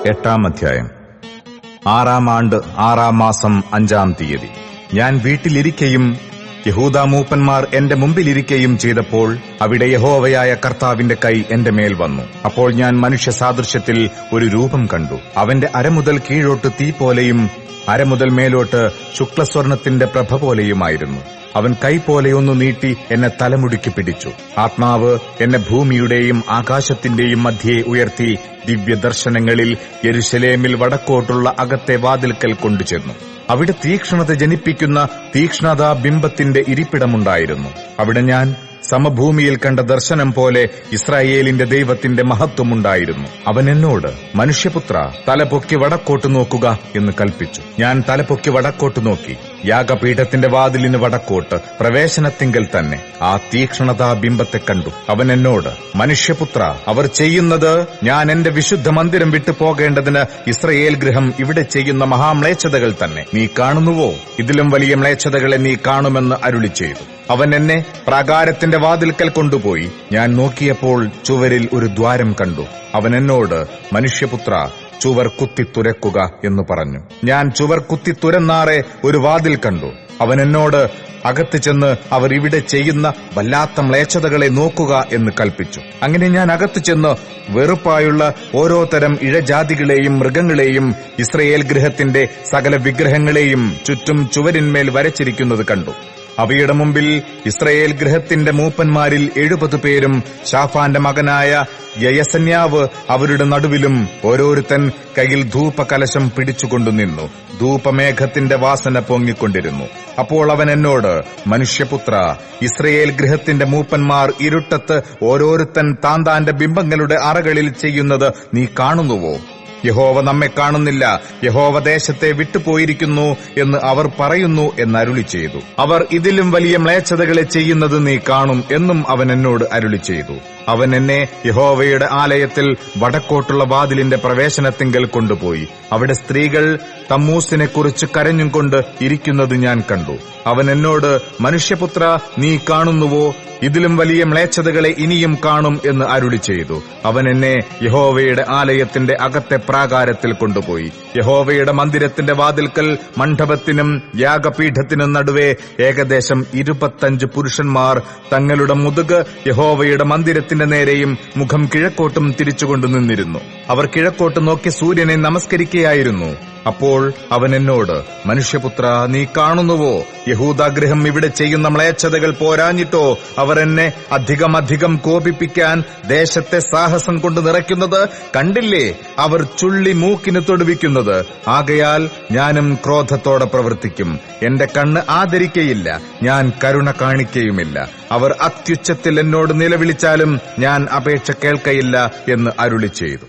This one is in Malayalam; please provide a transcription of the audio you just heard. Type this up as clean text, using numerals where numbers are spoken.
8-ാം അധ്യായം. 6-ാം ആണ്ട് 6-ാം മാസം 5-ാം തീയതി ഞാൻ വീട്ടിലിരിക്കയും യഹൂദാ മൂപ്പന്മാർ എന്റെ മുമ്പിലിരിക്കയും ചെയ്തപ്പോൾ അവിടെ യഹോവയായ കർത്താവിന്റെ കൈ എന്റെ മേൽ വന്നു. അപ്പോൾ ഞാൻ മനുഷ്യ സാദൃശ്യത്തിൽ ഒരു രൂപം കണ്ടു. അവന്റെ അരമുതൽ കീഴോട്ട് തീ പോലെയും അരമുതൽ മേലോട്ട് ശുക്ലസ്വർണത്തിന്റെ പ്രഭ പോലെയുമായിരുന്നു. അവൻ കൈ പോലെയൊന്നു നീട്ടി എന്നെ തലമുടിക്ക് പിടിച്ചു. ആത്മാവ് എന്നെ ഭൂമിയുടെയും ആകാശത്തിന്റെയും മധ്യേ ഉയർത്തി ദിവ്യദർശനങ്ങളിൽ യെരുശലേമിൽ വടക്കോട്ടുള്ള അകത്തെ വാതിൽക്കൽ കൊണ്ടുചെന്നു. അവിടെ തീക്ഷ്ണത ജനിപ്പിക്കുന്ന തീക്ഷ്ണതാ ബിംബത്തിന്റെ ഇരിപ്പിടമുണ്ടായിരുന്നു. അവിടെ ഞാൻ സമഭൂമിയിൽ കണ്ട ദർശനം പോലെ ഇസ്രായേലിന്റെ ദൈവത്തിന്റെ മഹത്വമുണ്ടായിരുന്നു. അവൻ എന്നോട്, മനുഷ്യപുത്ര, തലപൊക്കി വടക്കോട്ട് നോക്കുക എന്ന് കൽപ്പിച്ചു. ഞാൻ തലപൊക്കി വടക്കോട്ട് നോക്കി. യാഗപീഠത്തിന്റെ വാതിലിന് വടക്കോട്ട് പ്രവേശനത്തിങ്കൽ തന്നെ ആ തീക്ഷ്ണതാ ബിംബത്തെ കണ്ടു. അവൻ എന്നോട്, മനുഷ്യപുത്ര, അവർ ചെയ്യുന്നത് ഞാൻ എന്റെ വിശുദ്ധ മന്ദിരം വിട്ടു പോകേണ്ടതിന് ഇസ്രായേൽ ഗൃഹം ഇവിടെ ചെയ്യുന്ന മഹാമ്ലേച്ഛതകൾ തന്നെ. നീ കാണുന്നുവോ? ഇതിലും വലിയ മ്ലേച്ഛതകളെ നീ കാണുമെന്ന് അരുളി ചെയ്തു. അവൻ എന്നെ പ്രാകാരത്തിന്റെ വാതിൽക്കൽ കൊണ്ടുപോയി. ഞാൻ നോക്കിയപ്പോൾ ചുവരിൽ ഒരു ദ്വാരം കണ്ടു. അവൻ എന്നോട്, മനുഷ്യപുത്ര, ചുവർ കുത്തി തുരക്കുക എന്ന് പറഞ്ഞു. ഞാൻ ചുവർ കുത്തി തുരന്നാറെ ഒരു വാതിൽ കണ്ടു. അവൻ എന്നോട്, അകത്ത് ചെന്ന് അവർ ഇവിടെ ചെയ്യുന്ന വല്ലാത്ത മ്ലേച്ഛതകളെ നോക്കുക എന്ന് കൽപ്പിച്ചു. അങ്ങനെ ഞാൻ അകത്ത് ചെന്ന് വെറുപ്പായുള്ള ഓരോ തരം ഇഴജാതികളെയും മൃഗങ്ങളെയും ഇസ്രായേൽ ഗൃഹത്തിന്റെ സകല വിഗ്രഹങ്ങളെയും ചുറ്റും ചുവരിന്മേൽ വരച്ചിരിക്കുന്നത് കണ്ടു. അവയുടെ മുമ്പിൽ ഇസ്രായേൽ ഗൃഹത്തിന്റെ മൂപ്പന്മാരിൽ 70 പേരും ശാഫാന്റെ മകനായ യയസന്യാവ് അവരുടെ നടുവിലും ഓരോരുത്തൻ കയ്യിൽ ധൂപകലശം പിടിച്ചുകൊണ്ടു നിന്നു. ധൂപമേഘത്തിന്റെ വാസന പൊങ്ങിക്കൊണ്ടിരുന്നു. അപ്പോൾ അവൻ എന്നോട്, മനുഷ്യപുത്ര, ഇസ്രായേൽ ഗൃഹത്തിന്റെ മൂപ്പന്മാർ ഇരുട്ടത്ത് ഓരോരുത്തൻ താന്താന്റെ ബിംബങ്ങളുടെ അറകളിൽ ചെയ്യുന്നത് നീ കാണുന്നുവോ? യഹോവ നമ്മെ കാണുന്നില്ല, യഹോവ ദേശത്തെ വിട്ടുപോയിരിക്കുന്നു എന്ന് അവർ പറയുന്നു എന്നരുളി ചെയ്തു. അവർ ഇതിലും വലിയ മ്ലേച്ഛതകളെ ചെയ്യുന്നത് നീ കാണും എന്നും അവൻ എന്നോട് അരുളി ചെയ്തു. അവൻ എന്നെ യഹോവയുടെ ആലയത്തിൽ വടക്കോട്ടുള്ള വാതിലിന്റെ പ്രവേശനത്തിങ്കൽ കൊണ്ടുപോയി. അവിടെ സ്ത്രീകൾ തമ്മൂസിനെക്കുറിച്ച് കരഞ്ഞും കൊണ്ട് ഇരിക്കുന്നത് ഞാൻ കണ്ടു. അവൻ എന്നോട്, മനുഷ്യപുത്ര, നീ കാണുന്നുവോ? ഇതിലും വലിയ മ്ലേച്ഛതകളെ ഇനിയും കാണും എന്ന് അരുളി ചെയ്തു. അവൻ എന്നെ യഹോവയുടെ ആലയത്തിന്റെ അകത്തെ പ്രാകാരത്തിൽ കൊണ്ടുപോയി. യഹോവയുടെ മന്ദിരത്തിന്റെ വാതിൽക്കൽ മണ്ഡപത്തിനും യാഗപീഠത്തിനും നടുവേ ഏകദേശം 25 പുരുഷന്മാർ തങ്ങളുടെ മുതുക് യഹോവയുടെ മന്ദിരത്തിന്റെ നേരെയും മുഖം കിഴക്കോട്ടും തിരിച്ചുകൊണ്ടു നിന്നിരുന്നു. അവർ കിഴക്കോട്ട് നോക്കി സൂര്യനെ നമസ്കരിക്കുകയായിരുന്നു. അപ്പോൾ അവൻ എന്നോട്, മനുഷ്യപുത്ര, നീ കാണുന്നുവോ? യഹൂദാഗൃഹം ഇവിടെ ചെയ്യുന്ന മ്ലേച്ഛതകൾ പോരാഞ്ഞിട്ടോ അവർ എന്നെ അധികം കോപിപ്പിക്കാൻ ദേശത്തെ സാഹസം കൊണ്ട് നിറയ്ക്കുന്നത് കണ്ടില്ലേ? അവർ ചുള്ളി മൂക്കിന് തൊടുവിക്കുന്നത്. ആകയാൽ ഞാനും ക്രോധത്തോടെ പ്രവർത്തിക്കും. എന്റെ കണ്ണ് ആദരിക്കയില്ല, ഞാൻ കരുണ കാണിക്കയുമില്ല. അവർ അത്യുച്ചത്തിൽ എന്നോട് നിലവിളിച്ചാലും ഞാൻ അപേക്ഷ കേൾക്കയില്ല എന്ന് അരുളി ചെയ്തു.